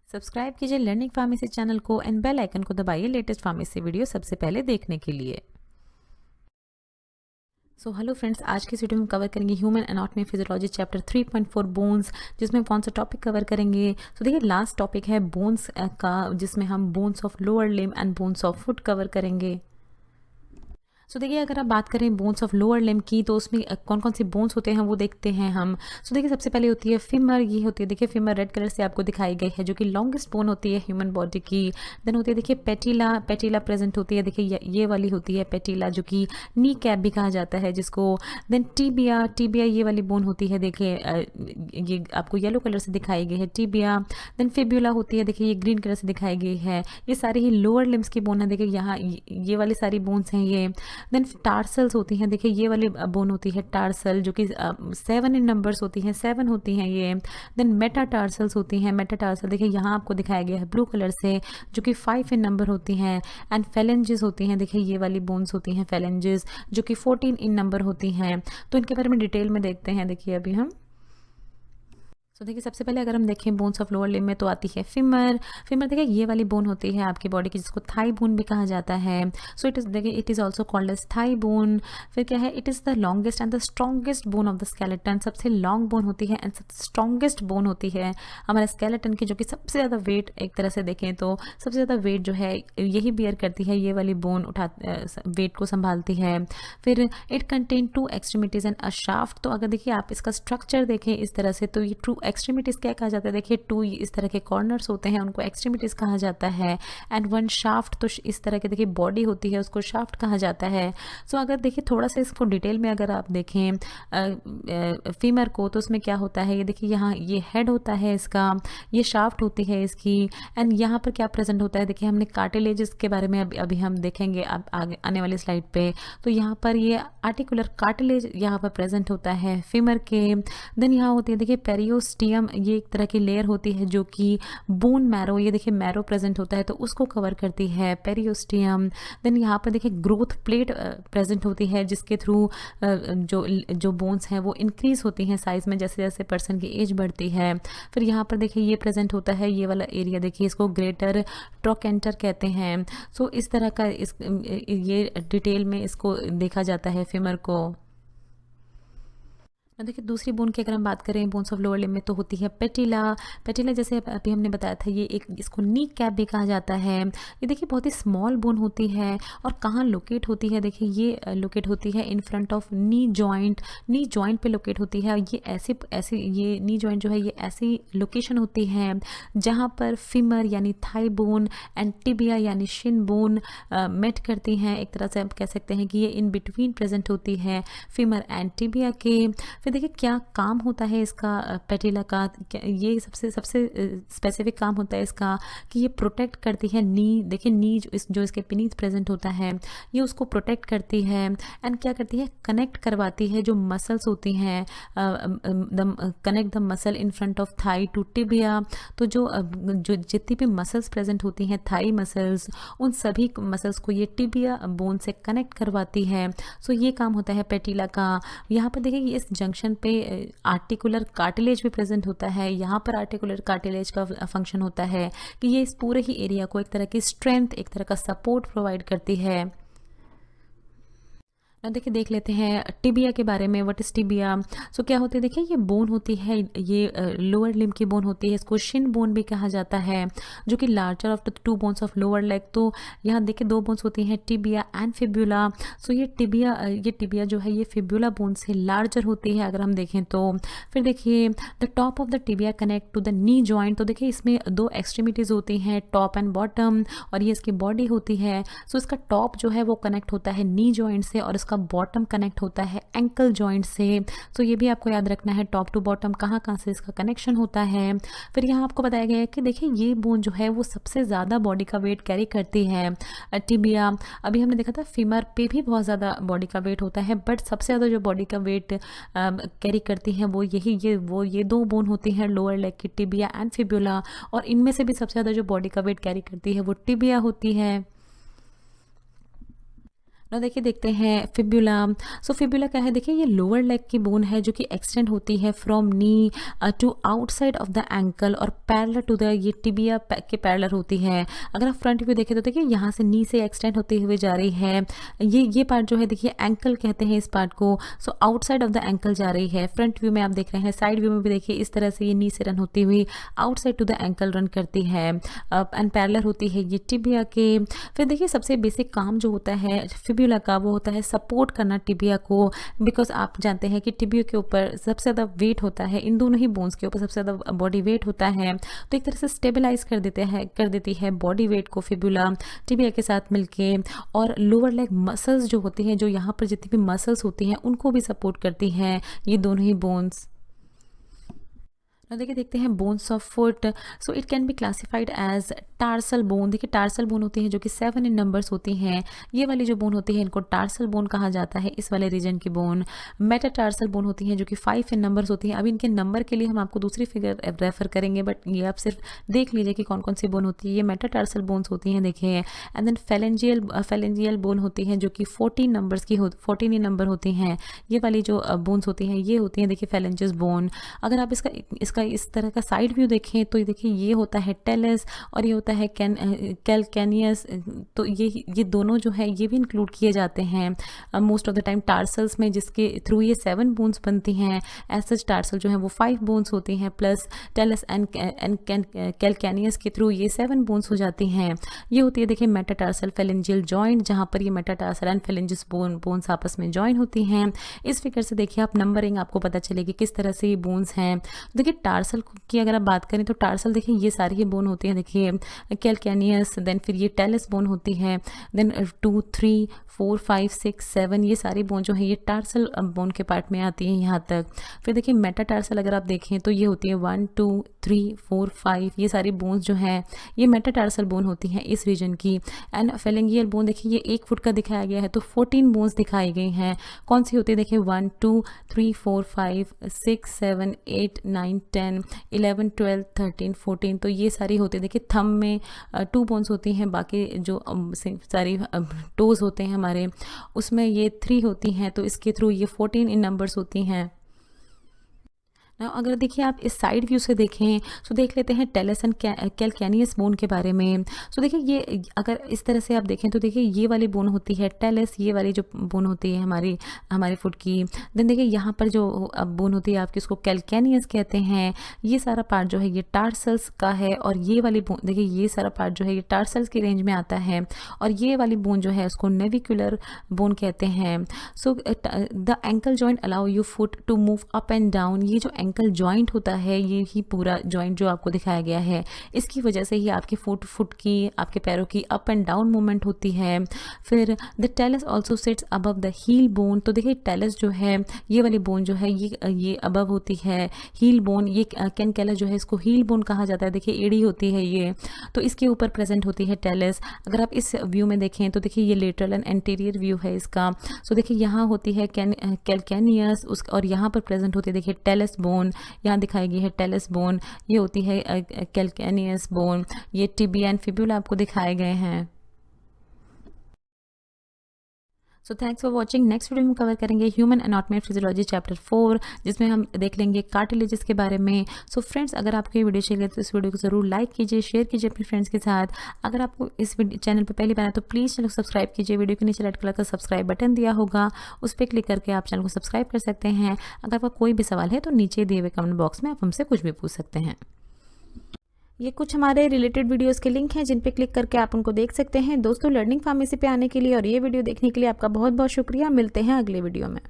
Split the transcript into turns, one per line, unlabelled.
Subscribe कीजिए learning pharmacy channel को and bell icon को दबाइए लेटेस्ट फार्मेसी वीडियो सबसे पहले देखने के लिए। हेलो फ्रेंड्स, आज की इस वीडियो में कवर करेंगे human anatomy physiology chapter 3.4 bones, जिसमें कौन सा टॉपिक कवर करेंगे। देखिए लास्ट टॉपिक है बोन्स का, जिसमें हम bones of lower limb and bones of foot cover करेंगे। देखिए अगर आप बात करें बोन्स ऑफ लोअर लिम्ब की, तो उसमें कौन कौन सी बोन्स होते हैं वो देखते हैं हम। देखिए सबसे पहले होती है फीमर। ये होती है, देखिए फीमर रेड कलर से आपको दिखाई गई है, जो कि लॉन्गेस्ट बोन होती है ह्यूमन बॉडी की। देन होती है देखिए पेटिला। पेटिला प्रेजेंट होती है, देखिए ये वाली होती है पेटिला, जो कि नी कैप भी कहा जाता है जिसको। Then tibia. टीबिया ये वाली बोन होती है, देखिए ये आपको येलो कलर से दिखाई गई है टीबिया। देन फिब्यूला होती है, देखिए ये ग्रीन कलर से दिखाई गई है। ये सारी ही लोअर लिम्स की बोन है, देखिए यहाँ ये वाली सारी बोन्स हैं ये। देन टार्सल्स होती हैं, देखिए ये वाली बोन होती है टार्सल, जो कि 7 इन नंबर्स होती हैं, 7 होती हैं ये। देन मेटाटार्सल्स होती हैं। मेटाटार्सल देखिए यहाँ आपको दिखाया गया है ब्लू कलर से, जो कि 5 इन नंबर होती हैं। एंड फेलेंजेस होती हैं, देखिए ये वाली बोन्स होती हैं फेलेंजेस, जो कि 14 इन नंबर होती हैं। तो इनके बारे में डिटेल में देखते हैं, देखिए अभी हम। देखिए सबसे पहले अगर हम देखें बोन्स ऑफ लोअर लिम्ब में, तो आती है फिमर। फिमर देखिए ये वाली बोन होती है आपकी बॉडी की, जिसको थाई बोन भी कहा जाता है। इट इज़, देखिए it is also called as thigh bone. फिर क्या है, it is the longest and the strongest bone of the skeleton. सबसे लॉन्ग बोन होती है एंड सबसे स्ट्रॉन्गेस्ट बोन होती है हमारे स्केलेटन की, जो कि सबसे ज़्यादा वेट, एक तरह से देखें तो सबसे ज़्यादा वेट जो है यही बियर करती है, ये वाली बोन वेट को संभालती है। फिर it contain 2 extremities and a shaft. तो अगर देखिए आप इसका स्ट्रक्चर देखें इस तरह से, तो ये 2 एक्सट्रीमिटीज क्या कहा जाता है, देखिए 2 इस तरह के कॉर्नर्स होते हैं, उनको एक्सट्रीमिटीज कहा जाता है। एंड 1 शाफ्ट, तो इस तरह के देखिए बॉडी होती है, उसको शाफ्ट कहा जाता है। अगर देखिए थोड़ा सा इसको डिटेल में अगर आप देखें फीमर को, तो उसमें क्या होता है, ये देखिए यहाँ ये हेड होता है इसका, ये शाफ्ट होती है इसकी। एंड यहाँ पर क्या प्रेजेंट होता है, देखिए हमने कार्टिलेजेस के बारे में अभी हम देखेंगे अब आगे आने वाली स्लाइड पे। तो यहाँ पर ये आर्टिकुलर कार्टिलेज यहाँ पर प्रेजेंट होता है फीमर के। देन यहाँ होती है देखिए पेरियोस्टियम, ये एक तरह की लेयर होती है जो कि बोन मैरो, ये देखिए मैरो प्रेजेंट होता है तो उसको कवर करती है पेरियोस्टियम। देन यहाँ पर देखिए ग्रोथ प्लेट प्रेजेंट होती है, जिसके थ्रू जो बोन्स हैं वो इंक्रीज होती हैं साइज में जैसे जैसे पर्सन की एज बढ़ती है। फिर यहाँ पर देखिए ये प्रेजेंट होता है, ये वाला एरिया देखिए, इसको ग्रेटर ट्रोकेंटर कहते हैं। इस तरह का ये डिटेल में इसको देखा जाता है फीमर को। देखिए दूसरी बोन की अगर हम बात करें बोन्स ऑफ लोअर लिम्ब में, तो होती है पेटिला। पेटिला जैसे अभी हमने बताया था, ये एक, इसको नी कैप भी कहा जाता है। ये देखिए बहुत ही स्मॉल बोन होती है, और कहाँ लोकेट होती है, देखिए ये लोकेट होती है इन front of knee joint. Knee joint पे लोकेट होती है। ये ऐसी ये नी जॉइंट जो है ये ऐसी लोकेशन होती है जहाँ पर फीमर यानी थाई बोन एंड टिबिया यानी शिन बोन मेट करती हैं। एक तरह से आप कह सकते हैं कि ये इन बिटवीन प्रेजेंट होती है फीमर एंड टिबिया के। फिर देखिए क्या काम होता है इसका पेटिला का, ये सबसे स्पेसिफिक काम होता है इसका कि ये प्रोटेक्ट करती है नी। देखिए नी जो इसके पिनीथ प्रेजेंट होता है, ये उसको प्रोटेक्ट करती है। एंड क्या करती है, कनेक्ट करवाती है जो मसल्स होती हैं, connect the muscle in front of thigh to tibia. तो जो जितनी भी मसल्स प्रेजेंट होती हैं थाई मसल्स, उन सभी मसल्स को ये टिबिया बोन से कनेक्ट करवाती है। ये काम होता है पेटिला का। यहाँ पर देखिए इस जंक्शन पे आर्टिकुलर कार्टिलेज भी प्रेजेंट होता है। यहाँ पर आर्टिकुलर कार्टिलेज का फंक्शन होता है कि ये इस पूरे ही एरिया को एक तरह की स्ट्रेंथ, एक तरह का सपोर्ट प्रोवाइड करती है। देखिए देख लेते हैं टिबिया के बारे में। What is tibia? क्या होती है, देखिए ये बोन होती है, ये लोअर लिम्ब की बोन होती है, इसको शिन बोन भी कहा जाता है, जो कि larger of the 2 bones of lower leg. तो यहाँ देखिए 2 बोन्स होती हैं टिबिया एंड फिब्यूला। ये टिबिया जो है ये फिब्यूला बोन से लार्जर होती है अगर हम देखें तो। फिर देखिए the top of the tibia connect to the knee joint. तो देखिए इसमें 2 एक्सट्रीमिटीज होती हैं, टॉप एंड बॉटम, और ये इसकी बॉडी होती है। इसका टॉप जो है वो कनेक्ट होता है नी जॉइंट से, और इसका बॉटम कनेक्ट होता है एंकल जॉइंट से। ये भी आपको याद रखना है, टॉप टू बॉटम कहाँ कहाँ से इसका कनेक्शन होता है। फिर यहाँ आपको बताया गया है कि देखिए ये बोन जो है वो सबसे ज़्यादा बॉडी का वेट कैरी करती है टिबिया। अभी हमने देखा था फीमर पे भी बहुत ज़्यादा बॉडी का वेट होता है, बट सबसे ज़्यादा जो बॉडी का वेट कैरी करती हैं वो ये 2 बोन होती हैं लोअर लेग की, टिबिया एंड फिब्यूला। और इनमें से भी सबसे ज़्यादा जो बॉडी का वेट कैरी करती है वो टिबिया होती है। ना देखिए देखते हैं फिब्यूला। सो फिब्यूला क्या है, देखिए ये लोअर लेग की बोन है जो कि एक्सटेंड होती है from knee to outside of the ankle और पैरेलल टू द, ये टिबिया के पैरेलल होती है। अगर आप फ्रंट व्यू देखें तो देखिए यहाँ से नी से एक्सटेंड होते हुए जा रही है। ये पार्ट जो है देखिए एंकल कहते हैं इस पार्ट को। So outside of the ankle जा रही है। फ्रंट व्यू में आप देख रहे हैं, साइड व्यू में भी देखिए इस तरह से ये नी से रन होती हुई outside to the ankle run करती है एंड पैरेलल होती है ये टिबिया के। फिर देखिए सबसे बेसिक काम जो होता है फिब्यूला का वो होता है सपोर्ट करना टिबिया को, बिकॉज आप जानते हैं कि टिबिया के ऊपर सबसे ज़्यादा वेट होता है, इन दोनों ही बोन्स के ऊपर सबसे ज़्यादा बॉडी वेट होता है। तो एक तरह से स्टेबलाइज कर देती है बॉडी वेट को फिब्यूला टिबिया के साथ मिलके। और लोअर लेग मसल्स जो होती हैं, जो यहाँ पर जितनी भी मसल्स होती हैं उनको भी सपोर्ट करती हैं ये दोनों ही बोन्स। ना देखिए देखते हैं bones of foot. So it can be classified as tarsal bone. देखिए टार्सल बोन होती है जो कि 7 इन नंबर्स होती हैं। ये वाली जो बोन होती है इनको टार्सल बोन कहा जाता है, इस वाले रीजन की बोन। मेटाटार्सल बोन होती है जो कि 5 इन नंबर्स होती हैं। अभी इनके नंबर के लिए हम आपको दूसरी फिगर रेफर करेंगे, बट ये आप सिर्फ देख लीजिए कि कौन कौन सी बोन होती है। ये मेटाटार्सल बोन्स होती हैं देखिए। एंड देन फेलेंजियल बोन होती है जो कि 14 नंबर्स की 14 ही नंबर होती हैं। ये वाली जो बोन्स होती हैं ये होती हैं देखिए फेलेंजियस बोन। अगर आप इसका इस तरह का साइड व्यू देखें तो देखिए ये होता है टेलस और ये होता है कैलकेनियस। तो ये दोनों जो है ये भी इंक्लूड किए जाते हैं most of the time tarsals में, जिसके थ्रू ये 7 बोन्स बनती हैं। एज सच टार्सल जो है वो 5 बोन्स होती हैं, प्लस टेलस एंड कैलकेनियस के थ्रू ये 7 बोन्स हो जाती हैं। ये होती है देखिए मेटाटार्सल फेलेंजियल जॉइंट, जहाँ पर ये मेटाटार्सल एंड फेलेंजियस बोन्स आपस में जॉइन होती हैं। इस फिगर से देखिए आप नंबरिंग आपको पता चलेगी किस तरह से ये बोन्स हैं। देखिए टार्सल की अगर आप बात करें तो टार्सल देखिए ये सारी ही बोन होती हैं देखिए कैलकेनियस, देन फिर ये टेलस बोन होती है, देन 2, 3, 4, 5, 6, 7 ये सारी बोन जो है ये टार्सल बोन के पार्ट में आती हैं यहाँ तक। फिर देखिए मेटाटार्सल अगर आप देखें तो ये होती है 1, 2, 3, 4, 5 ये सारी बोन्स जो हैं ये मेटाटार्सल बोन होती हैं इस रीजन की। एंड फेलेंजियल बोन देखिए ये 1 फुट का दिखाया गया है, तो 14 बोन्स दिखाई गई हैं। कौन सी होती है देखिए 1, 2, 3, 4, 5, 6, 7, 8, 9, 10, 11, 12, 13, 14 तो ये सारी होती है देखिए। थंब में 2 बोन्स होती हैं, बाकी जो सारी टोज होते हैं हमारे उसमें ये 3 होती हैं, तो इसके थ्रू ये 14 इन नंबर्स होती हैं। ना अगर देखिए आप इस साइड व्यू से देखें तो देख लेते हैं टेलस एंड कैलकेनियस बोन के बारे में। सो देखिए ये अगर इस तरह से आप देखें तो देखिए ये वाली बोन होती है टेलस, ये वाली जो बोन होती है हमारे फुट की। देन देखिए यहाँ पर जो बोन होती है आपकी उसको कैलकेनियस कहते हैं। ये सारा पार्ट जो है ये टार्सल्स का है, और ये वाली बोन देखिए ये सारा पार्ट जो है ये टार्सल्स की रेंज में आता है, और ये वाली बोन जो है उसको नेविकुलर बोन कहते हैं। So the ankle joint allow you foot to move up and down. ये जो एंकल जॉइंट होता है ये ही पूरा जॉइंट जो आपको दिखाया गया है, इसकी वजह से ही आपके फुट की आपके पैरों की अप एंड डाउन मूवमेंट होती है। फिर the talus also sits above the heel bone. तो देखिए टेलस जो है ये वाली बोन जो है ये अबव होती है हील बोन। ये कैनकेलस जो है इसको हील बोन कहा जाता है। देखिए एड़ी होती है ये, तो इसके ऊपर प्रेजेंट होती है टेलस। अगर आप इस व्यू में देखें तो देखिए ये लेटरल एंड एंटीरियर व्यू है इसका। सो देखिए यहाँ होती है कैलकेनियस और यहाँ पर प्रेजेंट होती है देखिए टेलस बोन। यहाँ दिखाई गई है टेलस बोन, ये होती है कैलकेनियस बोन। ये टिबिया एंड फिब्यूला आपको दिखाए गए हैं। So thanks for watching. Next video में कवर करेंगे human anatomy and physiology chapter 4, जिसमें हम देख लेंगे कार्टिलेजेस के बारे में। सो फ्रेंड्स अगर आपको ये वीडियो चाहिए लगे तो इस वीडियो को जरूर लाइक कीजिए, शेयर कीजिए अपने फ्रेंड्स के साथ। अगर आपको इस चैनल पर पहली बार आए तो प्लीज़ चैनल को सब्सक्राइब कीजिए। वीडियो के नीचे रेड कलर का सब्सक्राइब बटन दिया होगा, उस पर क्लिक करके आप चैनल को सब्सक्राइब कर सकते हैं। अगर आपका कोई भी सवाल है तो नीचे दिए हुए कमेंट बॉक्स में आप हमसे कुछ भी पूछ सकते हैं। ये कुछ हमारे रिलेटेड वीडियोस के लिंक हैं जिन पे क्लिक करके आप उनको देख सकते हैं। दोस्तों लर्निंग फार्मेसी पे आने के लिए और ये वीडियो देखने के लिए आपका बहुत बहुत शुक्रिया। मिलते हैं अगले वीडियो में।